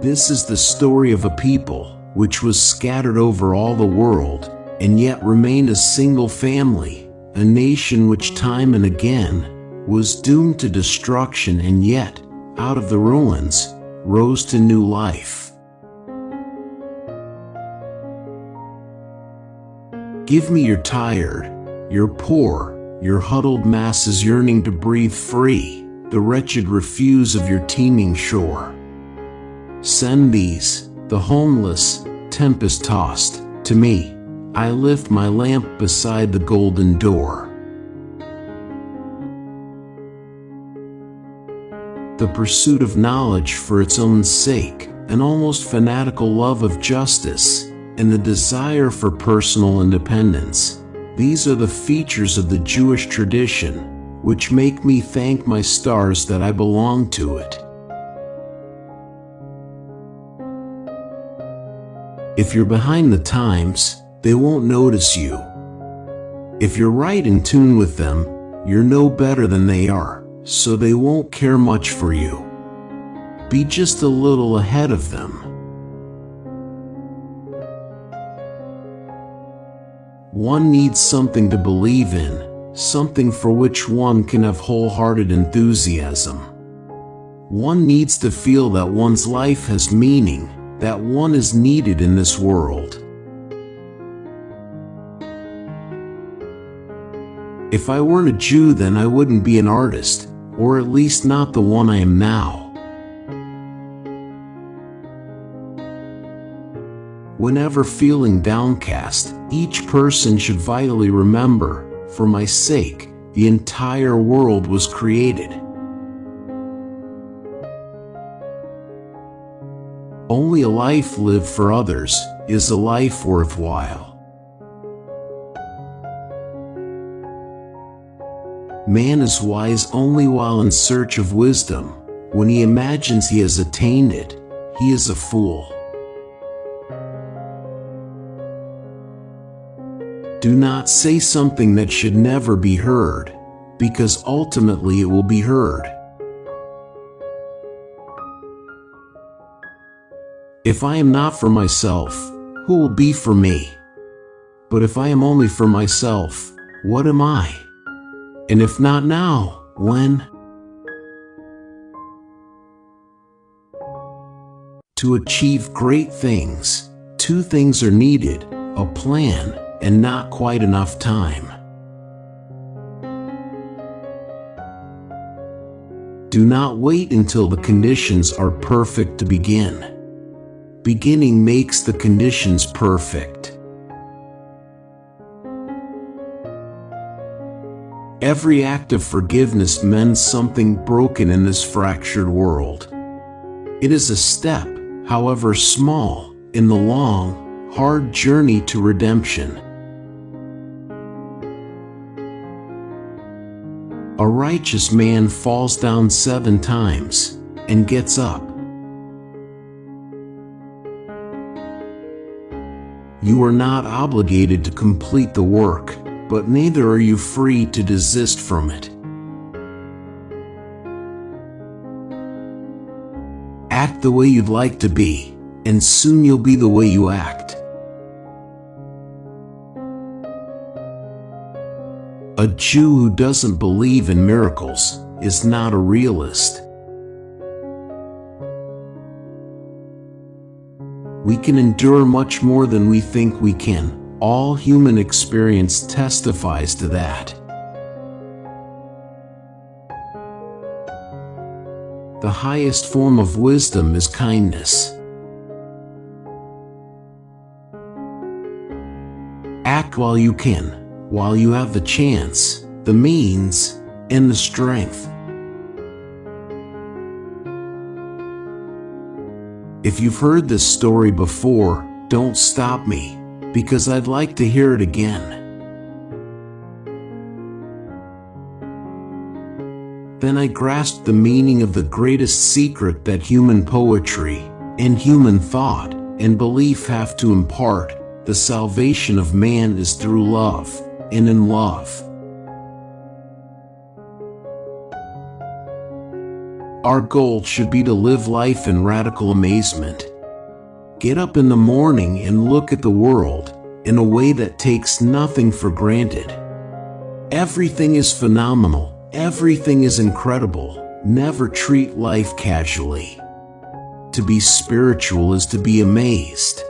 This is the story of a people which was scattered over all the world, and yet remained a single family, a nation which time and again was doomed to destruction, and yet, out of the ruins, rose to new life. Give me your tired, your poor, your huddled masses yearning to breathe free, the wretched refuse of your teeming shore. Send these, the homeless, tempest-tossed, to me. I lift my lamp beside the golden door. The pursuit of knowledge for its own sake, an almost fanatical love of justice, and the desire for personal independence. These are the features of the Jewish tradition, which make me thank my stars that I belong to it. If you're behind the times, they won't notice you. If you're right in tune with them, you're no better than they are, so they won't care much for you. Be just a little ahead of them. One needs something to believe in, something for which one can have wholehearted enthusiasm. One needs to feel that one's life has meaning, that one is needed in this world. If I weren't a Jew, then I wouldn't be an artist, or at least not the one I am now. Whenever feeling downcast, each person should vitally remember, for my sake, the entire world was created. Only a life lived for others is a life worthwhile. Man is wise only while in search of wisdom. When he imagines he has attained it, he is a fool. Do not say something that should never be heard, because ultimately it will be heard. If I am not for myself, who will be for me? But if I am only for myself, what am I? And if not now, when? To achieve great things, two things are needed: a plan and not quite enough time. Do not wait until the conditions are perfect to begin. Beginning makes the conditions perfect. Every act of forgiveness mends something broken in this fractured world. It is a step, however small, in the long, hard journey to redemption. A righteous man falls down 7 times and gets up. You are not obligated to complete the work, but neither are you free to desist from it. Act the way you'd like to be, and soon you'll be the way you act. A Jew who doesn't believe in miracles is not a realist. We can endure much more than we think we can. All human experience testifies to that. The highest form of wisdom is kindness. Act while you can, while you have the chance, the means, and the strength. If you've heard this story before, don't stop me, because I'd like to hear it again. Then I grasped the meaning of the greatest secret that human poetry, and human thought, and belief have to impart. The salvation of man is through love, and in love. Our goal should be to live life in radical amazement. Get up in the morning and look at the world in a way that takes nothing for granted. Everything is phenomenal. Everything is incredible. Never treat life casually. To be spiritual is to be amazed.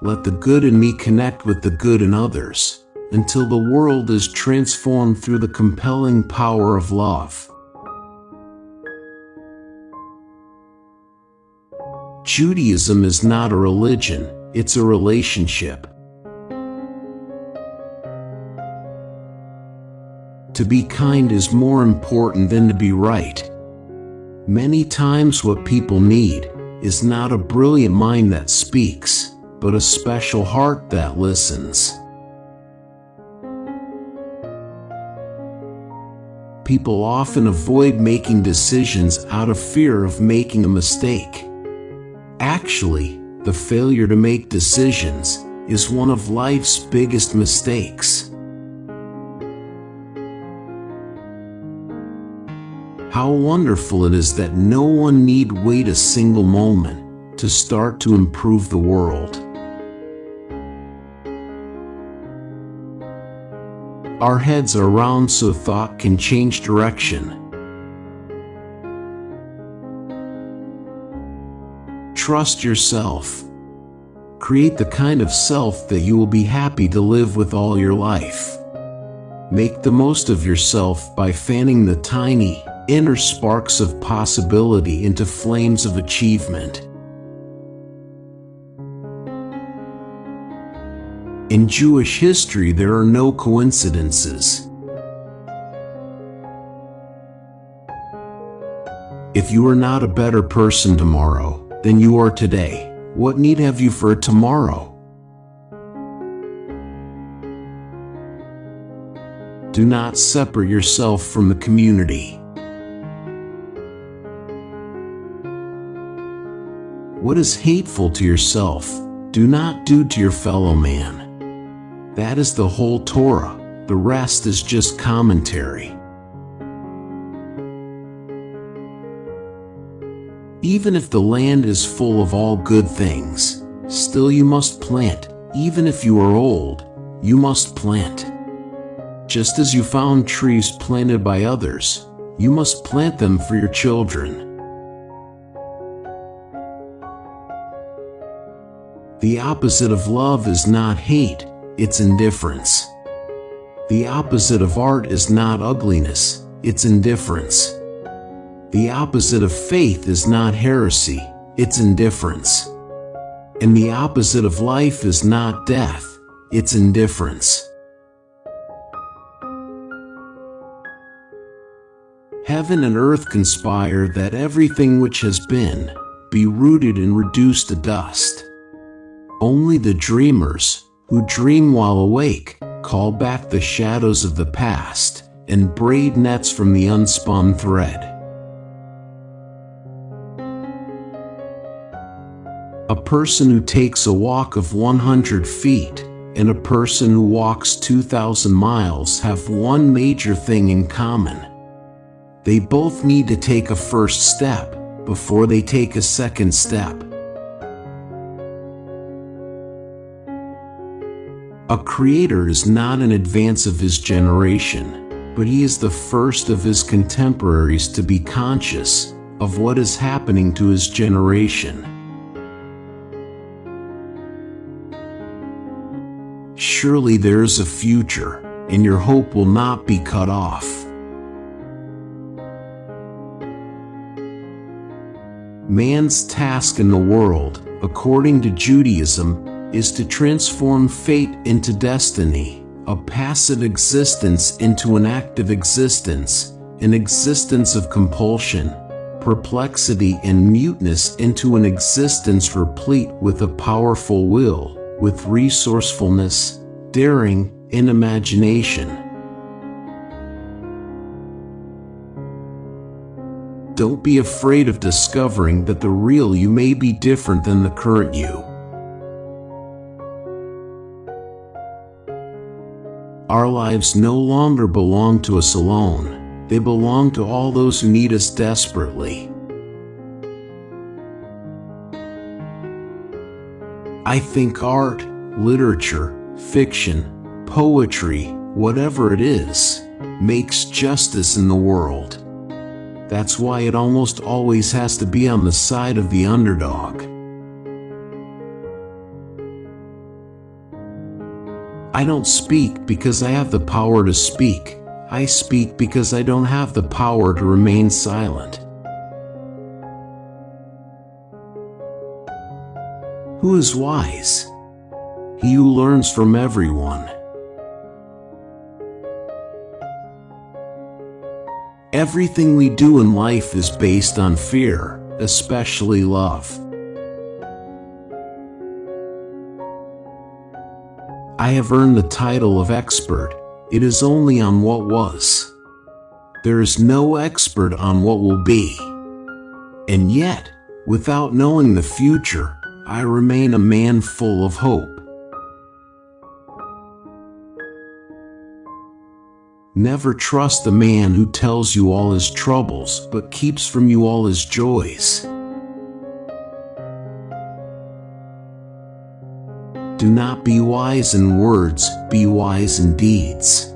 Let the good in me connect with the good in others, until the world is transformed through the compelling power of love. Judaism is not a religion, it's a relationship. To be kind is more important than to be right. Many times what people need is not a brilliant mind that speaks, but a special heart that listens. People often avoid making decisions out of fear of making a mistake. Actually, the failure to make decisions is one of life's biggest mistakes. How wonderful it is that no one need wait a single moment to start to improve the world. Our heads are round so thought can change direction. Trust yourself. Create the kind of self that you will be happy to live with all your life. Make the most of yourself by fanning the tiny, inner sparks of possibility into flames of achievement. In Jewish history, there are no coincidences. If you are not a better person tomorrow than you are today, what need have you for tomorrow? Do not separate yourself from the community. What is hateful to yourself, do not do to your fellow man. That is the whole Torah, the rest is just commentary. Even if the land is full of all good things, still you must plant. Even if you are old, you must plant. Just as you found trees planted by others, you must plant them for your children. The opposite of love is not hate, it's indifference. The opposite of art is not ugliness, it's indifference. The opposite of faith is not heresy, it's indifference. And the opposite of life is not death, it's indifference. Heaven and earth conspire that everything which has been be rooted and reduced to dust. Only the dreamers, who dream while awake, call back the shadows of the past and braid nets from the unspun thread. A person who takes a walk of 100 feet and a person who walks 2,000 miles have one major thing in common. They both need to take a first step before they take a second step. A creator is not in advance of his generation, but he is the first of his contemporaries to be conscious of what is happening to his generation. Surely there is a future, and your hope will not be cut off. Man's task in the world, according to Judaism, is to transform fate into destiny, a passive existence into an active existence, an existence of compulsion, perplexity and muteness into an existence replete with a powerful will, with resourcefulness, daring, and imagination. Don't be afraid of discovering that the real you may be different than the current you. Our lives no longer belong to us alone. They belong to all those who need us desperately. I think art, literature, fiction, poetry, whatever it is, makes justice in the world. That's why it almost always has to be on the side of the underdog. I don't speak because I have the power to speak. I speak because I don't have the power to remain silent. Who is wise? He who learns from everyone. Everything we do in life is based on fear, especially love. I have earned the title of expert. It is only on what was. There is no expert on what will be. And yet, without knowing the future, I remain a man full of hope. Never trust a man who tells you all his troubles but keeps from you all his joys. Do not be wise in words, be wise in deeds.